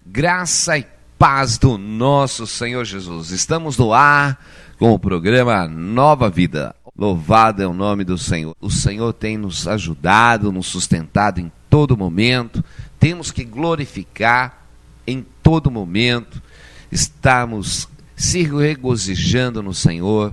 Graça e paz do nosso Senhor Jesus. Estamos no ar com o programa Nova Vida. Louvado é o nome do Senhor. O Senhor tem nos ajudado, nos sustentado em todo momento. Temos que glorificar em todo momento. Estamos se regozijando no Senhor.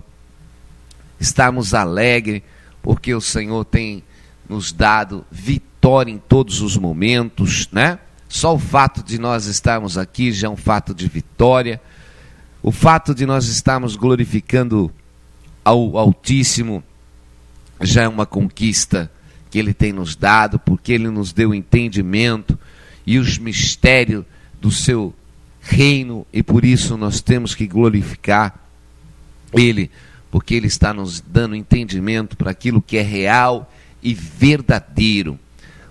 Estamos alegres porque o Senhor tem nos dado vitória em todos os momentos, né? Só o fato de nós estarmos aqui já é um fato de vitória. O fato de nós estarmos glorificando ao Altíssimo já é uma conquista que Ele tem nos dado, porque Ele nos deu entendimento e os mistérios do seu reino, e por isso nós temos que glorificar Ele, porque Ele está nos dando entendimento para aquilo que é real e verdadeiro.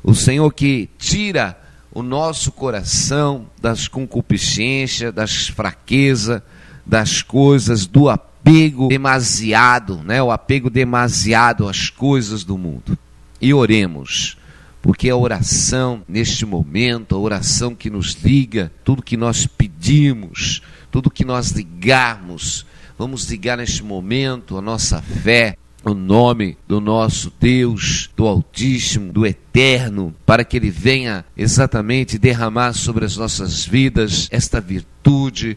O Senhor que tira o nosso coração das concupiscências, das fraquezas, das coisas, do apego demasiado, né? O apego demasiado às coisas do mundo. E oremos, porque a oração neste momento, a oração que nos liga, tudo que nós pedimos, tudo que nós ligarmos, vamos ligar neste momento a nossa fé, o nome do nosso Deus, do Altíssimo, do Eterno, para que Ele venha exatamente derramar sobre as nossas vidas esta virtude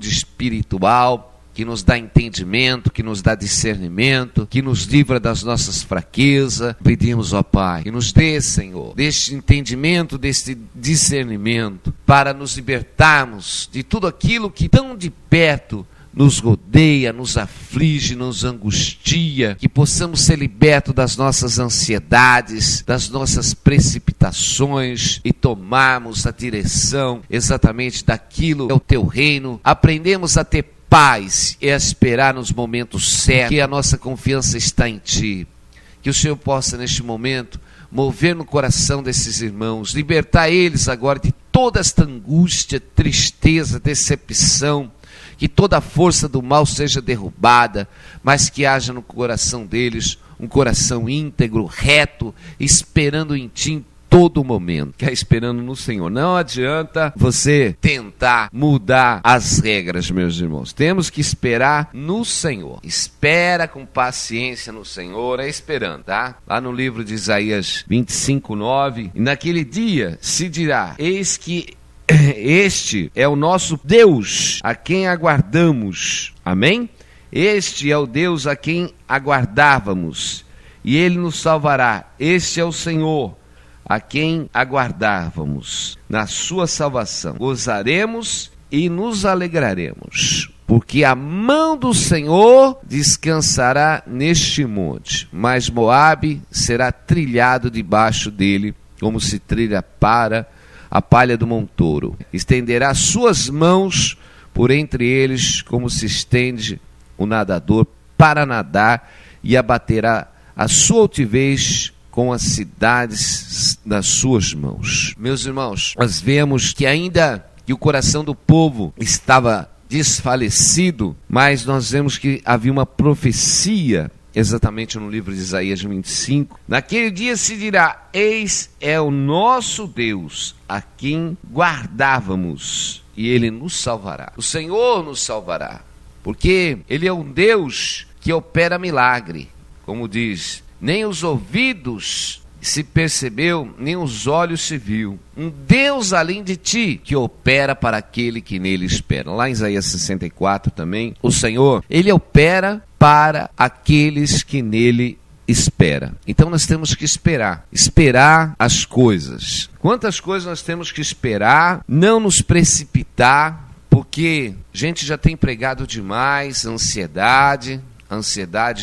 espiritual, que nos dá entendimento, que nos dá discernimento, que nos livra das nossas fraquezas. Pedimos, ó Pai, que nos dê, Senhor, deste entendimento, deste discernimento, para nos libertarmos de tudo aquilo que tão de perto nos rodeia, nos aflige, nos angustia, que possamos ser libertos das nossas ansiedades, das nossas precipitações e tomarmos a direção exatamente daquilo que é o Teu reino. Aprendemos a ter paz e a esperar nos momentos certos, que a nossa confiança está em Ti. Que o Senhor possa neste momento mover no coração desses irmãos, libertar eles agora de toda esta angústia, tristeza, decepção, que toda a força do mal seja derrubada, mas que haja no coração deles um coração íntegro, reto, esperando em Ti em todo momento, que é esperando no Senhor. Não adianta você tentar mudar as regras, meus irmãos. Temos que esperar no Senhor. Espera com paciência no Senhor, é esperando, tá? Lá no livro de Isaías 25:9, naquele dia se dirá: eis que este é o nosso Deus, a quem aguardamos. Amém? Este é o Deus a quem aguardávamos, e Ele nos salvará. Este é o Senhor, a quem aguardávamos. Na sua salvação gozaremos e nos alegraremos, porque a mão do Senhor descansará neste monte, mas Moabe será trilhado debaixo dele, como se trilha para a palha do montouro. Estenderá suas mãos por entre eles, como se estende o nadador para nadar, e abaterá a sua altivez com as cidades das suas mãos. Meus irmãos, nós vemos que ainda que o coração do povo estava desfalecido, mas nós vemos que havia uma profecia exatamente no livro de Isaías 25. Naquele dia se dirá: eis é o nosso Deus, a quem guardávamos, e Ele nos salvará. O Senhor nos salvará, porque Ele é um Deus que opera milagre, como diz: nem os ouvidos se percebeu, nem os olhos se viu. Um Deus além de ti, que opera para aquele que nele espera. Lá em Isaías 64 também, o Senhor, Ele opera para aqueles que nele espera. Então nós temos que esperar as coisas. Quantas coisas nós temos que esperar, não nos precipitar, porque a gente já tem pregado demais a ansiedade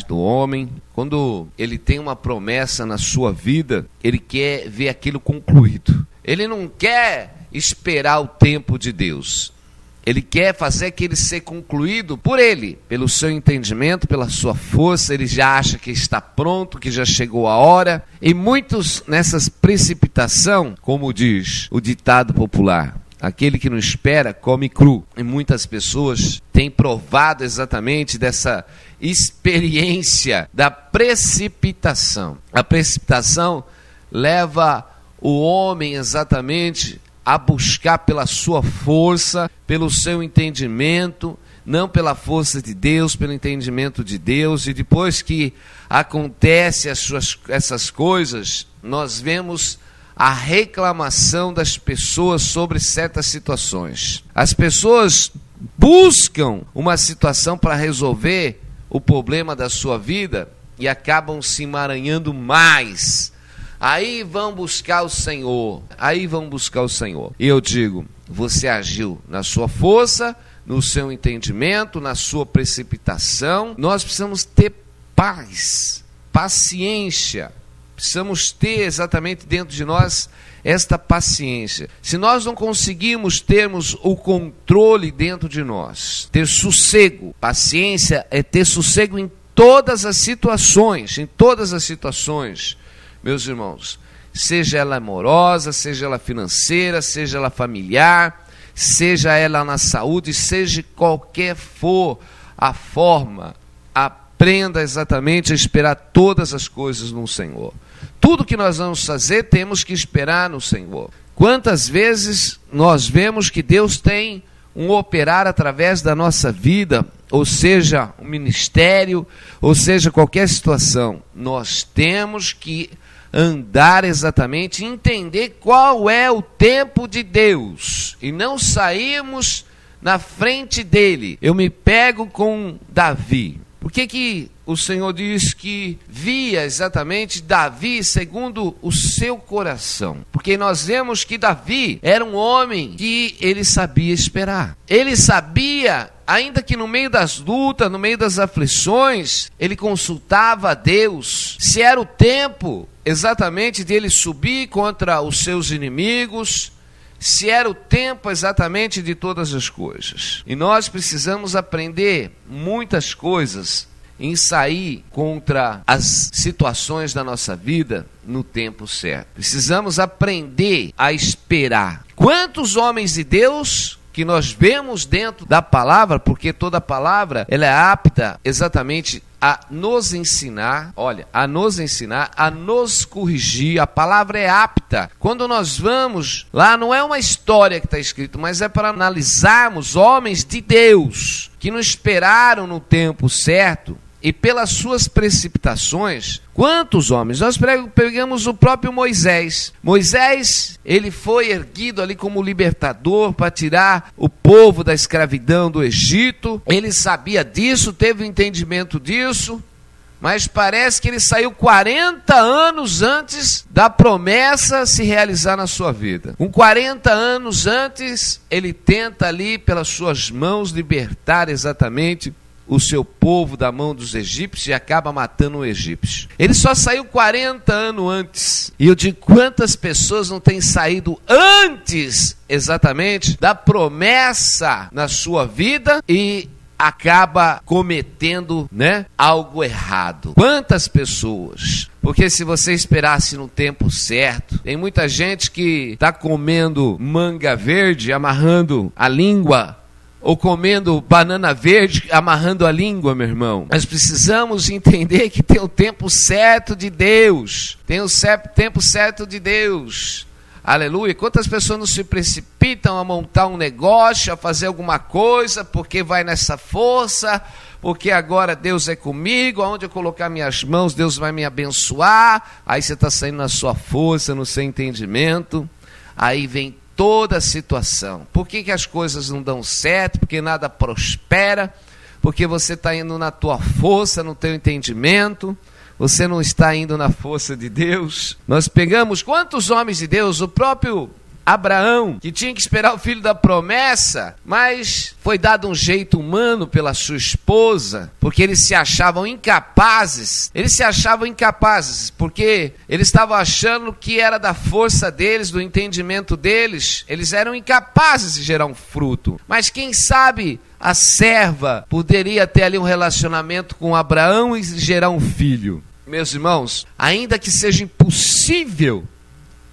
do homem. Quando ele tem uma promessa na sua vida, ele quer ver aquilo concluído. Ele não quer esperar o tempo de Deus. Ele quer fazer aquele ser concluído por ele, pelo seu entendimento, pela sua força. Ele já acha que está pronto, que já chegou a hora. E muitos nessas precipitação, como diz o ditado popular, aquele que não espera come cru. E muitas pessoas têm provado exatamente dessa experiência da precipitação. A precipitação leva o homem exatamente a buscar pela sua força, pelo seu entendimento, não pela força de Deus, pelo entendimento de Deus. E depois que acontece essas coisas, nós vemos a reclamação das pessoas sobre certas situações. As pessoas buscam uma situação para resolver o problema da sua vida e acabam se emaranhando mais. Aí vão buscar o Senhor. E eu digo, você agiu na sua força, no seu entendimento, na sua precipitação. Nós precisamos ter paz, paciência. Precisamos ter exatamente dentro de nós esta paciência. Se nós não conseguirmos termos o controle dentro de nós, ter sossego, paciência é ter sossego em todas as situações, meus irmãos, seja ela amorosa, seja ela financeira, seja ela familiar, seja ela na saúde, seja qualquer for a forma, aprenda exatamente a esperar todas as coisas no Senhor. Tudo que nós vamos fazer, temos que esperar no Senhor. Quantas vezes nós vemos que Deus tem um operar através da nossa vida, ou seja, um ministério, ou seja, qualquer situação. Nós temos que andar exatamente, entender qual é o tempo de Deus, e não sairmos na frente dele. Eu me pego com Davi. Por que o Senhor diz que via exatamente Davi segundo o seu coração? Porque nós vemos que Davi era um homem que ele sabia esperar. Ele sabia, ainda que no meio das lutas, no meio das aflições, ele consultava a Deus se era o tempo exatamente de ele subir contra os seus inimigos, se era o tempo exatamente de todas as coisas. E nós precisamos aprender muitas coisas em sair contra as situações da nossa vida no tempo certo. Precisamos aprender a esperar. Quantos homens de Deus que nós vemos dentro da palavra, porque toda palavra ela é apta exatamente a nos ensinar, a nos corrigir. A palavra é apta. Quando nós vamos lá, não é uma história que está escrito, mas é para analisarmos homens de Deus que não esperaram no tempo certo e pelas suas precipitações. Quantos homens? Nós pegamos o próprio Moisés. Moisés, ele foi erguido ali como libertador para tirar o povo da escravidão do Egito. Ele sabia disso, teve o entendimento disso, mas parece que ele saiu 40 anos antes da promessa se realizar na sua vida. Com 40 anos antes, ele tenta ali pelas suas mãos libertar exatamente o seu povo da mão dos egípcios e acaba matando o egípcio. Ele só saiu 40 anos antes. E eu digo, quantas pessoas não têm saído antes exatamente da promessa na sua vida e acaba cometendo, algo errado. Quantas pessoas? Porque se você esperasse no tempo certo, tem muita gente que está comendo manga verde, amarrando a língua, ou comendo banana verde, amarrando a língua, meu irmão. Nós precisamos entender que tem o tempo certo de Deus. Tem o tempo certo de Deus. Aleluia. Quantas pessoas não se precipitam a montar um negócio, a fazer alguma coisa, porque vai nessa força, porque agora Deus é comigo, aonde eu colocar minhas mãos, Deus vai me abençoar. Aí você está saindo na sua força, no seu entendimento. Aí vem toda a situação. Por que as coisas não dão certo? Porque nada prospera? Porque você está indo na tua força, no teu entendimento. Você não está indo na força de Deus. Nós pegamos quantos homens de Deus, o próprio Abraão, que tinha que esperar o filho da promessa, mas foi dado um jeito humano pela sua esposa, porque eles se achavam incapazes. Porque eles estavam achando que era da força deles, do entendimento deles. Eles eram incapazes de gerar um fruto. Mas quem sabe a serva poderia ter ali um relacionamento com Abraão e gerar um filho. Meus irmãos, ainda que seja impossível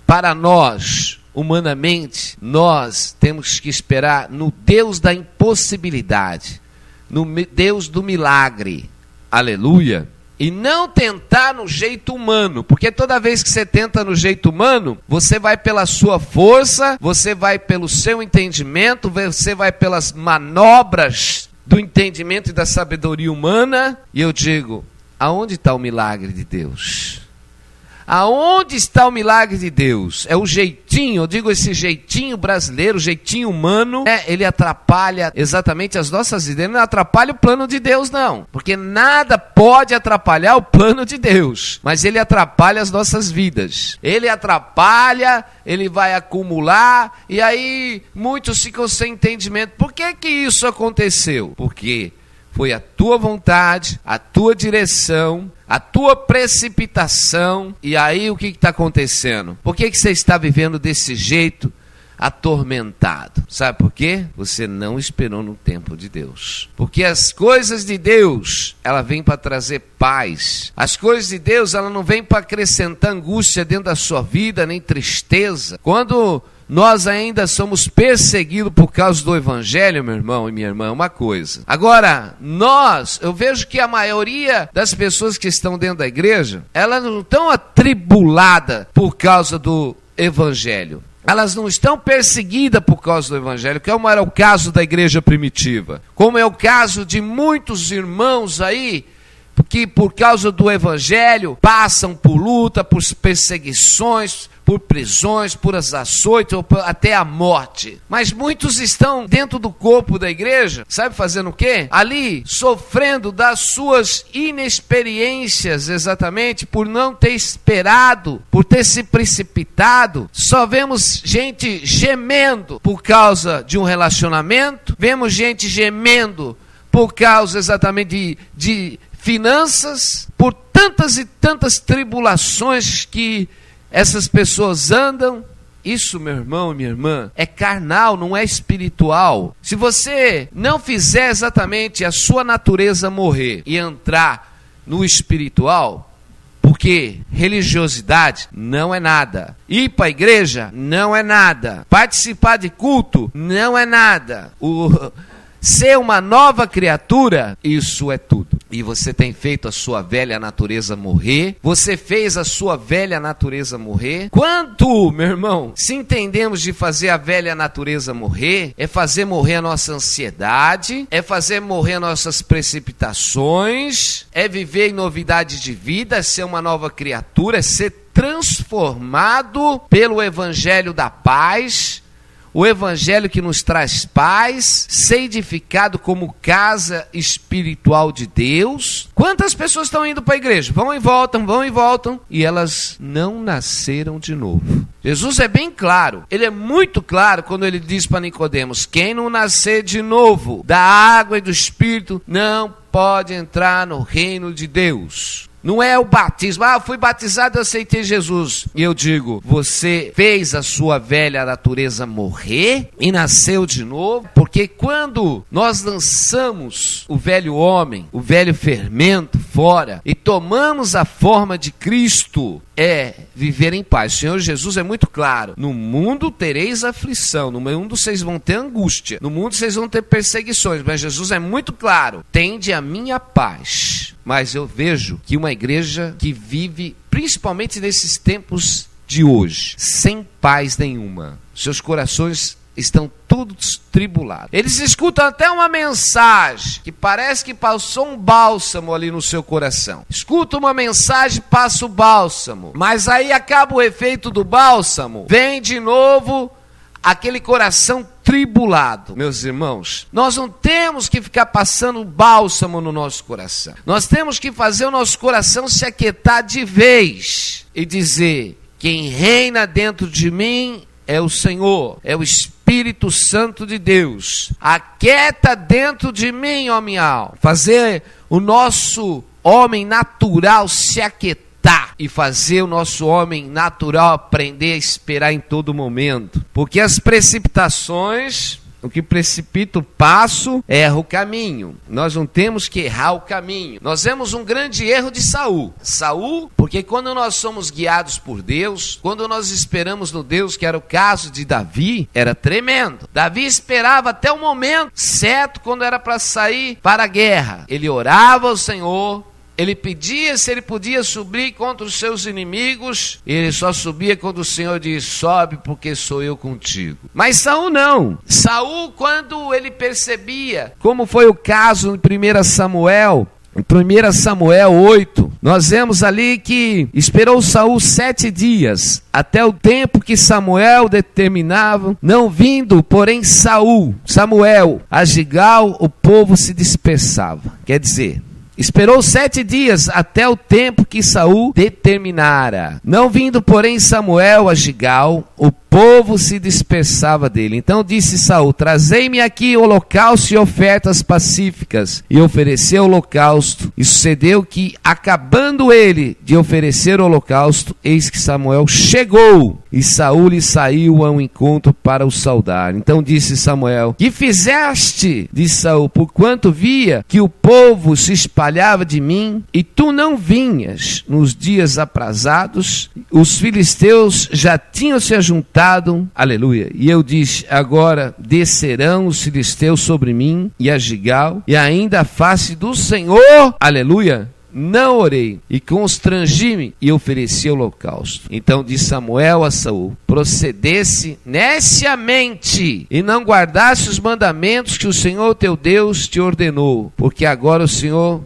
para nós, humanamente, nós temos que esperar no Deus da impossibilidade, no Deus do milagre. Aleluia. E não tentar no jeito humano, porque toda vez que você tenta no jeito humano, você vai pela sua força, você vai pelo seu entendimento, você vai pelas manobras do entendimento e da sabedoria humana. E eu digo, aonde está o milagre de Deus? Aonde está o milagre de Deus? É o jeitinho, eu digo esse jeitinho brasileiro, jeitinho humano, ele atrapalha exatamente as nossas vidas. Ele não atrapalha o plano de Deus, não. Porque nada pode atrapalhar o plano de Deus. Mas ele atrapalha as nossas vidas. Ele atrapalha, ele vai acumular, e aí muitos ficam sem entendimento. Por que que isso aconteceu? Porque foi a tua vontade, a tua direção, a tua precipitação. E aí o que está acontecendo? Por que você está vivendo desse jeito, atormentado? Sabe por quê? Você não esperou no tempo de Deus. Porque as coisas de Deus, ela vem para trazer paz. As coisas de Deus, ela não vem para acrescentar angústia dentro da sua vida, nem tristeza. Quando nós ainda somos perseguidos por causa do evangelho, meu irmão e minha irmã, é uma coisa. Agora, eu vejo que a maioria das pessoas que estão dentro da igreja, elas não estão atribuladas por causa do evangelho. Elas não estão perseguidas por causa do evangelho, como era o caso da igreja primitiva. Como é o caso de muitos irmãos aí, que por causa do evangelho passam por luta, por perseguições, por prisões, por açoites, ou até a morte. Mas muitos estão dentro do corpo da igreja, sabe fazendo o quê? Ali, sofrendo das suas inexperiências, exatamente, por não ter esperado, por ter se precipitado. Só vemos gente gemendo por causa de um relacionamento, vemos gente gemendo por causa exatamente de finanças, por tantas e tantas tribulações que essas pessoas andam. Isso, meu irmão e minha irmã, é carnal, não é espiritual. Se você não fizer exatamente a sua natureza morrer e entrar no espiritual, porque religiosidade não é nada, ir para a igreja não é nada, participar de culto não é nada, ser uma nova criatura, isso é tudo. E você tem feito a sua velha natureza morrer. Você fez a sua velha natureza morrer. Quanto, meu irmão, se entendemos de fazer a velha natureza morrer, é fazer morrer a nossa ansiedade, é fazer morrer nossas precipitações, é viver em novidade de vida, é ser uma nova criatura, é ser transformado pelo evangelho da paz. O evangelho que nos traz paz, ser edificado como casa espiritual de Deus. Quantas pessoas estão indo para a igreja? Vão e voltam, e elas não nasceram de novo. Jesus é bem claro, ele é muito claro quando ele diz para Nicodemos: quem não nascer de novo da água e do Espírito não pode entrar no reino de Deus. Não é o batismo, eu fui batizado, eu aceitei Jesus. E eu digo, você fez a sua velha natureza morrer e nasceu de novo? Porque quando nós lançamos o velho homem, o velho fermento fora e tomamos a forma de Cristo, é viver em paz. O Senhor Jesus é muito claro: no mundo tereis aflição, no mundo vocês vão ter angústia, no mundo vocês vão ter perseguições, mas Jesus é muito claro: tende a minha paz. Mas eu vejo que uma igreja que vive, principalmente nesses tempos de hoje, sem paz nenhuma, seus corações estão todos tribulados. Eles escutam até uma mensagem que parece que passou um bálsamo ali no seu coração. Escuta uma mensagem, passa o bálsamo, mas aí acaba o efeito do bálsamo, vem de novo aquele coração tribulado. Meus irmãos, nós não temos que ficar passando bálsamo no nosso coração. Nós temos que fazer o nosso coração se aquietar de vez e dizer: quem reina dentro de mim é o Senhor, é o Espírito Santo de Deus. Aquieta dentro de mim, ó minha alma. Fazer o nosso homem natural se aquietar e fazer o nosso homem natural aprender a esperar em todo momento. Porque as precipitações, o que precipita o passo, erra o caminho. Nós não temos que errar o caminho. Nós vemos um grande erro de Saul. Porque quando nós somos guiados por Deus, quando nós esperamos no Deus, que era o caso de Davi, era tremendo. Davi esperava até o momento certo, quando era para sair para a guerra. Ele orava ao Senhor, ele pedia se ele podia subir contra os seus inimigos, e ele só subia quando o Senhor diz: sobe porque sou eu contigo. Mas Saul não. Saul, quando ele percebia, como foi o caso em 1 Samuel, em 1 Samuel 8, nós vemos ali que esperou Saul 7 dias, até o tempo que Samuel determinava, não vindo, porém, Samuel, a Gigal, o povo se dispersava. Quer dizer, esperou 7 dias até o tempo que Saul determinara. Não vindo, porém, Samuel a Gigal, o povo se dispersava dele. Então disse Saul: trazei-me aqui holocausto e ofertas pacíficas. E ofereceu holocausto. E sucedeu que, acabando ele de oferecer o holocausto, eis que Samuel chegou, e Saul lhe saiu ao encontro para o saudar. Então disse Samuel: que fizeste? Disse Saul: porquanto via que o povo se espalhava de mim, e tu não vinhas nos dias aprazados, os filisteus já tinham se ajuntado, aleluia, e eu disse: agora descerão os filisteus sobre mim e a Gigal, e ainda a face do Senhor, aleluia, não orei, e constrangi-me e ofereci holocausto. Então disse Samuel a Saul: procedesse neciamente e não guardasse os mandamentos que o Senhor teu Deus te ordenou, porque agora o Senhor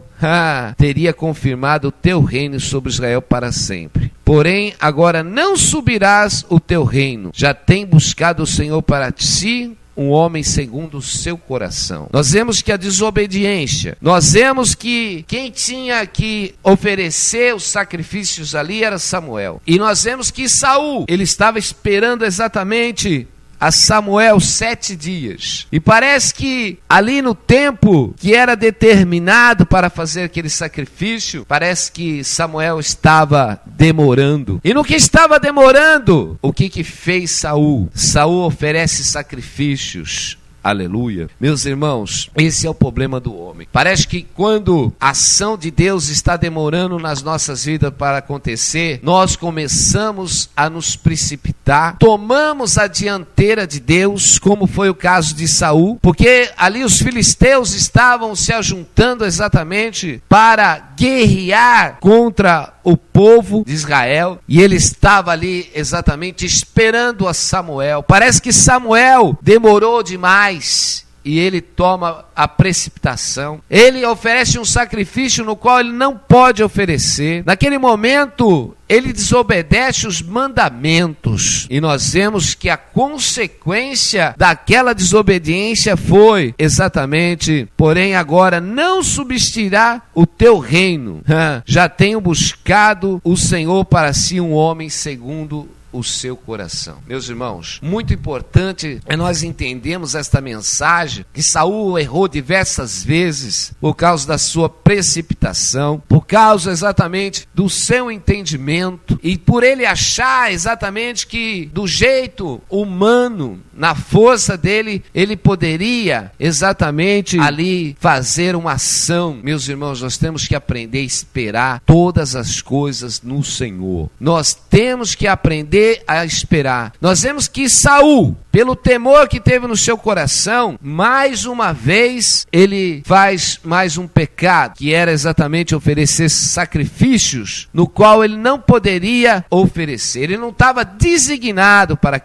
teria confirmado o teu reino sobre Israel para sempre. Porém, agora não subirás o teu reino. Já tem buscado o Senhor para si um homem segundo o seu coração. Nós vemos que a desobediência, nós vemos que quem tinha que oferecer os sacrifícios ali era Samuel. E nós vemos que Saul, ele estava esperando exatamente a Samuel 7 dias. E parece que ali no tempo que era determinado para fazer aquele sacrifício, parece que Samuel estava demorando. E no que estava demorando, o que fez Saul? Saul oferece sacrifícios. Aleluia. Meus irmãos, esse é o problema do homem. Parece que quando a ação de Deus está demorando nas nossas vidas para acontecer, nós começamos a nos precipitar, tomamos a dianteira de Deus, como foi o caso de Saul, porque ali os filisteus estavam se ajuntando exatamente para guerrear contra o povo de Israel, e ele estava ali exatamente esperando a Samuel. Parece que Samuel demorou demais e ele toma a precipitação. Ele oferece um sacrifício no qual ele não pode oferecer. Naquele momento, ele desobedece os mandamentos. E nós vemos que a consequência daquela desobediência foi exatamente: porém agora não subsistirá o teu reino. Já tenho buscado o Senhor para si um homem segundo o seu coração. Meus irmãos, muito importante é nós entendermos esta mensagem, que Saul errou diversas vezes por causa da sua precipitação, por causa exatamente do seu entendimento, e por ele achar exatamente que do jeito humano, na força dele, ele poderia exatamente ali fazer uma ação. Meus irmãos, nós temos que aprender a esperar todas as coisas no Senhor. Nós temos que aprender a esperar. Nós vemos que Saul, pelo temor que teve no seu coração, mais uma vez ele faz mais um pecado, que era exatamente oferecer sacrifícios no qual ele não poderia oferecer. Ele não estava designado para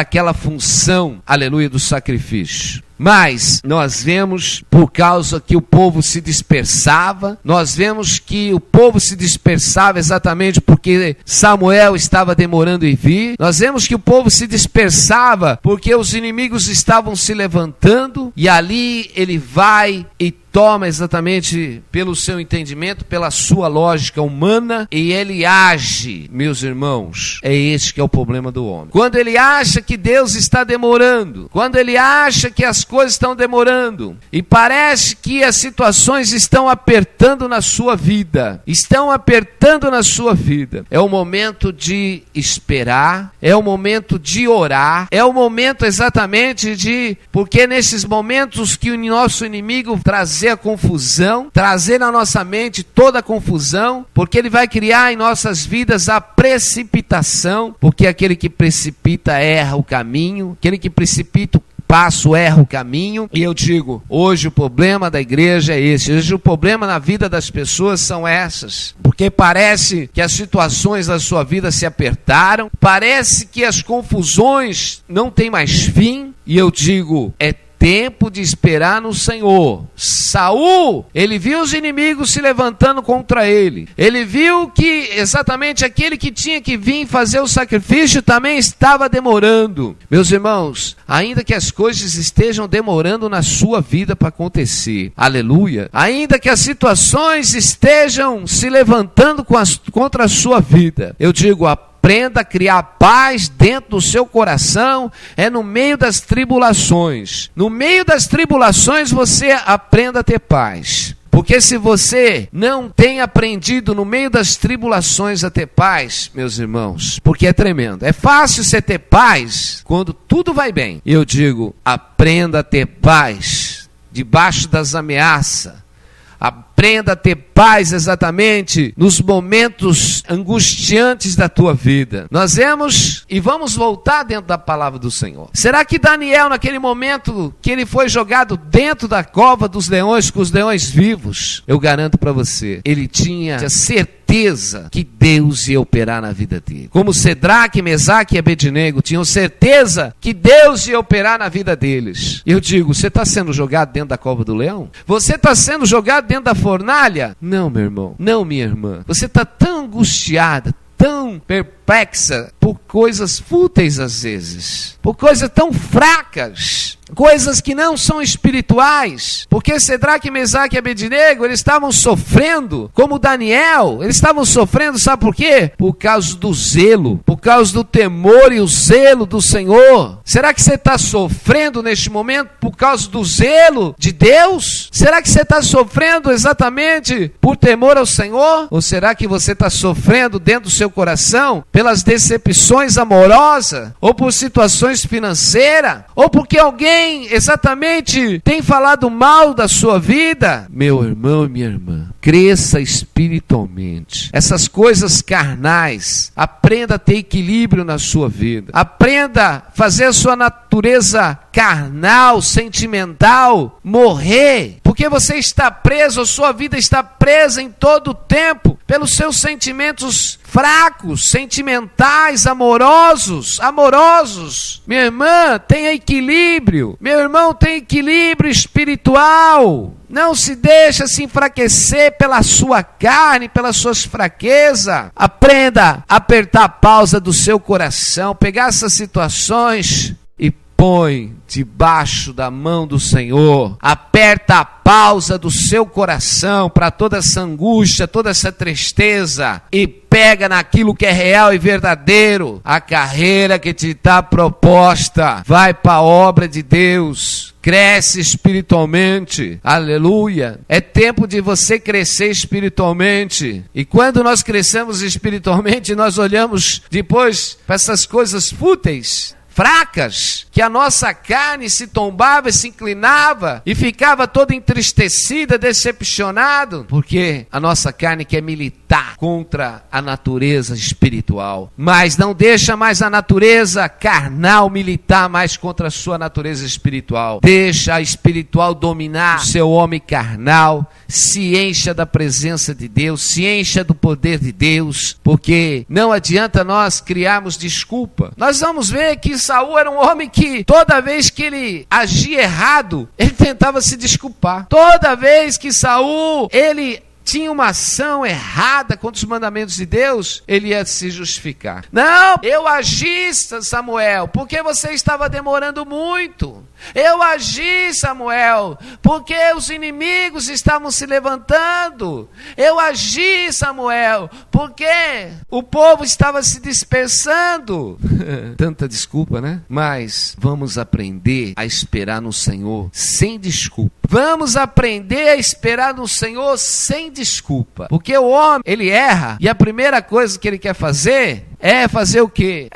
aquela função, aleluia, do sacrifício. Mas nós vemos, por causa que o povo se dispersava, nós vemos que o povo se dispersava exatamente porque Samuel estava demorando em vir. Nós vemos que o povo se dispersava porque os inimigos estavam se levantando, e ali ele vai e toma exatamente pelo seu entendimento, pela sua lógica humana, e ele age. Meus irmãos, é este que é o problema do homem. Quando ele acha que Deus está demorando, quando ele acha que as coisas estão demorando, e parece que as situações estão apertando na sua vida, é o momento de esperar, é o momento de orar, é o momento exatamente porque nesses momentos que o nosso inimigo trazer a confusão, trazer na nossa mente toda a confusão, porque ele vai criar em nossas vidas a precipitação, porque aquele que precipita erra o caminho, aquele que precipita passo, erra o caminho. E eu digo, hoje o problema da igreja é esse. Hoje o problema na vida das pessoas são essas. Porque parece que as situações da sua vida se apertaram, parece que as confusões não têm mais fim. E eu digo, é tempo de esperar no Senhor. Saul, ele viu os inimigos se levantando contra ele. Ele viu que exatamente aquele que tinha que vir fazer o sacrifício também estava demorando. Meus irmãos, ainda que as coisas estejam demorando na sua vida para acontecer, aleluia, ainda que as situações estejam se levantando contra a sua vida, eu digo, aprenda a criar paz dentro do seu coração, é no meio das tribulações. No meio das tribulações você aprenda a ter paz. Porque se você não tem aprendido no meio das tribulações a ter paz, meus irmãos, porque é tremendo. É fácil você ter paz quando tudo vai bem. Eu digo, aprenda a ter paz debaixo das ameaças. Aprenda a ter paz exatamente nos momentos angustiantes da tua vida. Nós vamos voltar dentro da palavra do Senhor. Será que Daniel, naquele momento que ele foi jogado dentro da cova dos leões, com os leões vivos, eu garanto para você, ele tinha certeza que Deus ia operar na vida dele. Como Cedraque, Mesaque e Abednego tinham certeza que Deus ia operar na vida deles. Eu digo, você está sendo jogado dentro da cova do leão? Você está sendo jogado dentro da fornalha? Não, meu irmão, não, minha irmã. Você está tão angustiada, tão perplexa por coisas fúteis às vezes, por coisas tão fracas, coisas que não são espirituais, porque Cedraque, Mesaque e Abednego, eles estavam sofrendo, como Daniel, eles estavam sofrendo, sabe por quê? Por causa do zelo, por causa do temor e o zelo do Senhor. Será que você está sofrendo neste momento por causa do zelo de Deus? Será que você está sofrendo exatamente por temor ao Senhor? Ou será que você está sofrendo dentro do seu coração pelas decepções amorosas, ou por situações financeiras, ou porque alguém exatamente tem falado mal da sua vida? Meu irmão e minha irmã, cresça espiritualmente. Essas coisas carnais, aprenda a ter equilíbrio na sua vida. Aprenda a fazer a sua natureza carnal, sentimental, morrer. Porque você está preso, a sua vida está presa em todo o tempo pelos seus sentimentos fracos, sentimentais, amorosos. Minha irmã, tenha equilíbrio. Meu irmão, tenha equilíbrio espiritual. Não se deixa se enfraquecer pela sua carne, pelas suas fraquezas. Aprenda a apertar a pausa do seu coração, pegar essas situações e põe debaixo da mão do Senhor. Aperta a pausa do seu coração para toda essa angústia, toda essa tristeza, e pega naquilo que é real e verdadeiro. A carreira que te está proposta, vai para a obra de Deus. Cresce espiritualmente, aleluia. É tempo de você crescer espiritualmente. E quando nós crescemos espiritualmente, nós olhamos depois para essas coisas fúteis, fracas, que a nossa carne se tombava e se inclinava e ficava toda entristecida, decepcionado, porque a nossa carne quer militar contra a natureza espiritual, mas não deixa mais a natureza carnal militar mais contra a sua natureza espiritual. Deixa a espiritual dominar o seu homem carnal. Se encha da presença de Deus, se encha do poder de Deus, porque não adianta nós criarmos desculpa. Nós vamos ver que Saul era um homem que toda vez que ele agia errado, ele tentava se desculpar. Toda vez que Saul, ele tinha uma ação errada contra os mandamentos de Deus, ele ia se justificar. Não, eu agi, Samuel, porque você estava demorando muito. Eu agi, Samuel, porque os inimigos estavam se levantando. Eu agi, Samuel, porque o povo estava se dispersando. Tanta desculpa, né? Mas vamos aprender a esperar no Senhor sem desculpa. Vamos aprender a esperar no Senhor sem desculpa. Porque o homem, ele erra, e a primeira coisa que ele quer fazer Fazer o quê?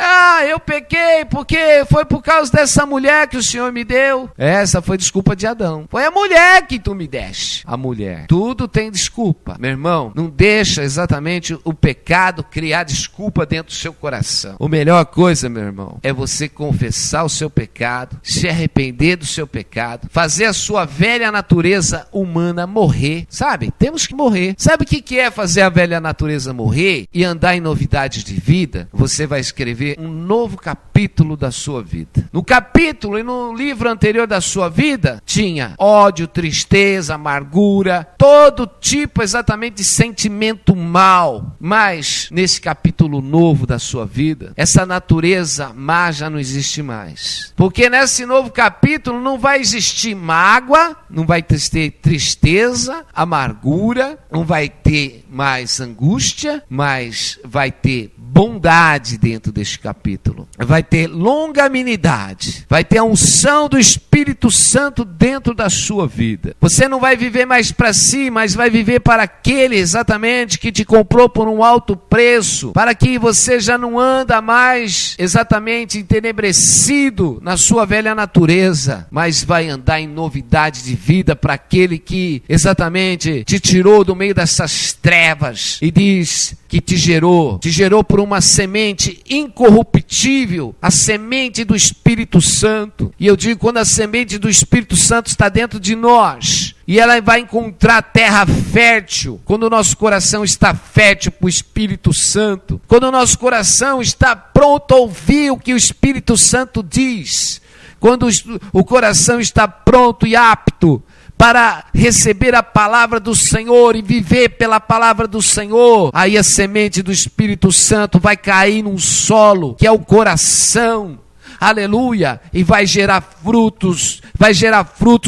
Eu pequei porque foi por causa dessa mulher que o Senhor me deu. Essa foi desculpa de Adão. Foi a mulher que tu me deste. A mulher. Tudo tem desculpa. Meu irmão, não deixa exatamente o pecado criar desculpa dentro do seu coração. A melhor coisa, meu irmão, é você confessar o seu pecado, se arrepender do seu pecado, fazer a sua velha natureza humana morrer. Sabe? Temos que morrer. Sabe o que é fazer a velha natureza morrer e andar em novidades de vida? Você vai escrever um novo capítulo da sua vida. No capítulo e no livro anterior da sua vida, tinha ódio, tristeza, amargura, todo tipo exatamente de sentimento mal. Mas, nesse capítulo novo da sua vida, essa natureza má já não existe mais. Porque nesse novo capítulo não vai existir mágoa, não vai ter tristeza, amargura, não vai ter mais angústia, mas vai ter bondade dentro deste capítulo. Vai ter longanimidade. Vai ter a unção do Espírito Santo dentro da sua vida. Você não vai viver mais para si, mas vai viver para aquele exatamente que te comprou por um alto preço, para que você já não anda mais exatamente entenebrecido na sua velha natureza, mas vai andar em novidade de vida para aquele que exatamente te tirou do meio dessas trevas e diz que te gerou por uma semente incorruptível, a semente do Espírito Santo. E eu digo, quando a semente do Espírito Santo está dentro de nós, e ela vai encontrar terra fértil, quando o nosso coração está fértil para o Espírito Santo, quando o nosso coração está pronto a ouvir o que o Espírito Santo diz, quando o coração está pronto e apto para receber a palavra do Senhor e viver pela palavra do Senhor, aí a semente do Espírito Santo vai cair num solo, que é o coração, aleluia, e vai gerar frutos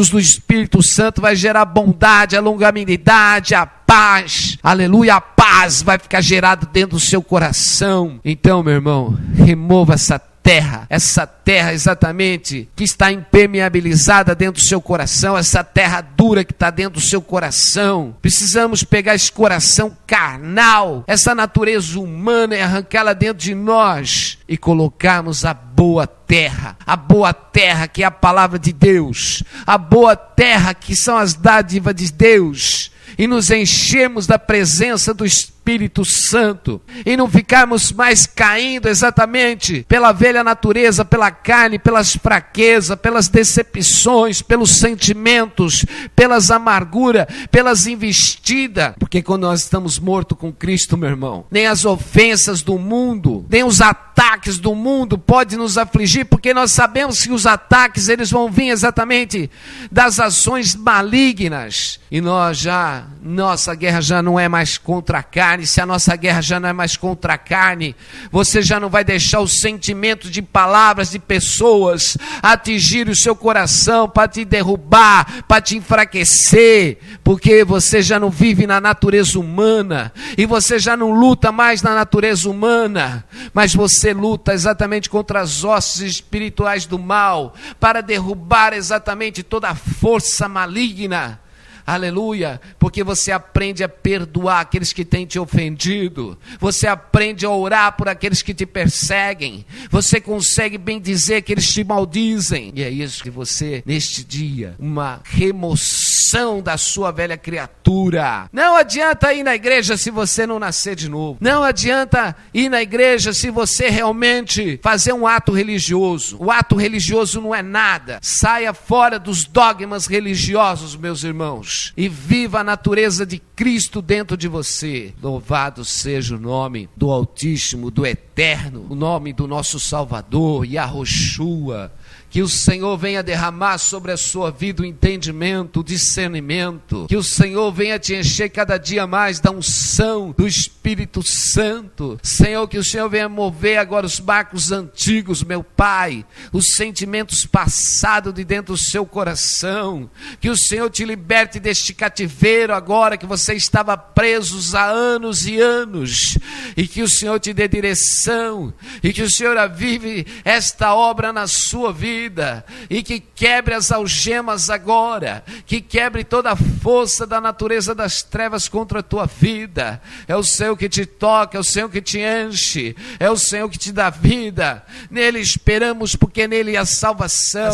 do Espírito Santo, vai gerar bondade, a longanimidade, a paz, aleluia, a paz vai ficar gerada dentro do seu coração. Então, meu irmão, remova essa terra exatamente que está impermeabilizada dentro do seu coração, essa terra dura que está dentro do seu coração. Precisamos pegar esse coração carnal, essa natureza humana, e arrancá-la dentro de nós e colocarmos a boa terra que é a palavra de Deus, a boa terra que são as dádivas de Deus, e nos enchemos da presença do Espírito Santo, e não ficarmos mais caindo exatamente pela velha natureza, pela carne, pelas fraquezas, pelas decepções, pelos sentimentos, pelas amarguras, pelas investidas, porque quando nós estamos mortos com Cristo, meu irmão, nem as ofensas do mundo, nem os ataques do mundo podem nos afligir, porque nós sabemos que os ataques, eles vão vir exatamente das ações malignas, e nossa guerra já não é mais contra a carne. Se a nossa guerra já não é mais contra a carne, você já não vai deixar os sentimentos de palavras de pessoas atingir o seu coração para te derrubar, para te enfraquecer, porque você já não vive na natureza humana, e você já não luta mais na natureza humana, mas você luta exatamente contra as hostes espirituais do mal, para derrubar exatamente toda a força maligna. Aleluia, porque você aprende a perdoar aqueles que têm te ofendido, você aprende a orar por aqueles que te perseguem, você consegue bem dizer aqueles que te maldizem, e é isso que você, neste dia, uma remoção da sua velha criatura. Não adianta ir na igreja se você não nascer de novo, não adianta ir na igreja se você realmente fazer um ato religioso. O ato religioso não é nada. Saia fora dos dogmas religiosos, meus irmãos, e viva a natureza de Cristo dentro de você. Louvado seja o nome do Altíssimo, do Eterno, o nome do nosso Salvador, Yahushua. Que o Senhor venha derramar sobre a sua vida o entendimento, o discernimento. Que o Senhor venha te encher cada dia mais da unção do Espírito Santo. Senhor, que o Senhor venha mover agora os marcos antigos, meu Pai, os sentimentos passados de dentro do seu coração. Que o Senhor te liberte deste cativeiro agora que você estava preso há anos e anos. E que o Senhor te dê direção. E que o Senhor avive esta obra na sua vida. vida e que quebre as algemas agora, que quebre toda a força da natureza das trevas contra a tua vida. É o Senhor que te toca, é o Senhor que te enche, é o Senhor que te dá vida. Nele esperamos, porque nele há salvação.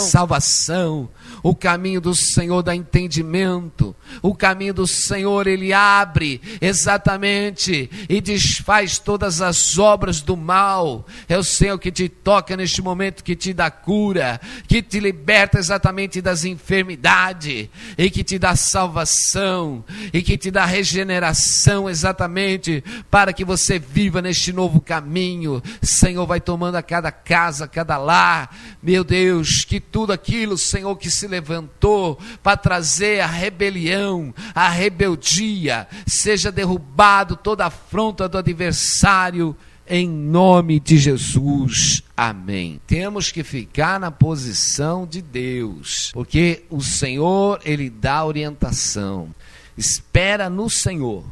O caminho do Senhor dá entendimento, o caminho do Senhor ele abre exatamente e desfaz todas as obras do mal. É o Senhor que te toca neste momento, que te dá cura, que te liberta exatamente das enfermidades e que te dá salvação e que te dá regeneração exatamente para que você viva neste novo caminho. Senhor, vai tomando a cada casa, a cada lar, meu Deus, que tudo aquilo, Senhor, que se levantou para trazer a rebelião, a rebeldia, seja derrubado toda a afronta do adversário, em nome de Jesus, amém. Temos que ficar na posição de Deus, porque o Senhor, ele dá orientação. Espera no Senhor,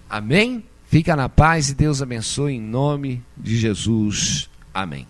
amém? Fica na paz e Deus abençoe em nome de Jesus, amém.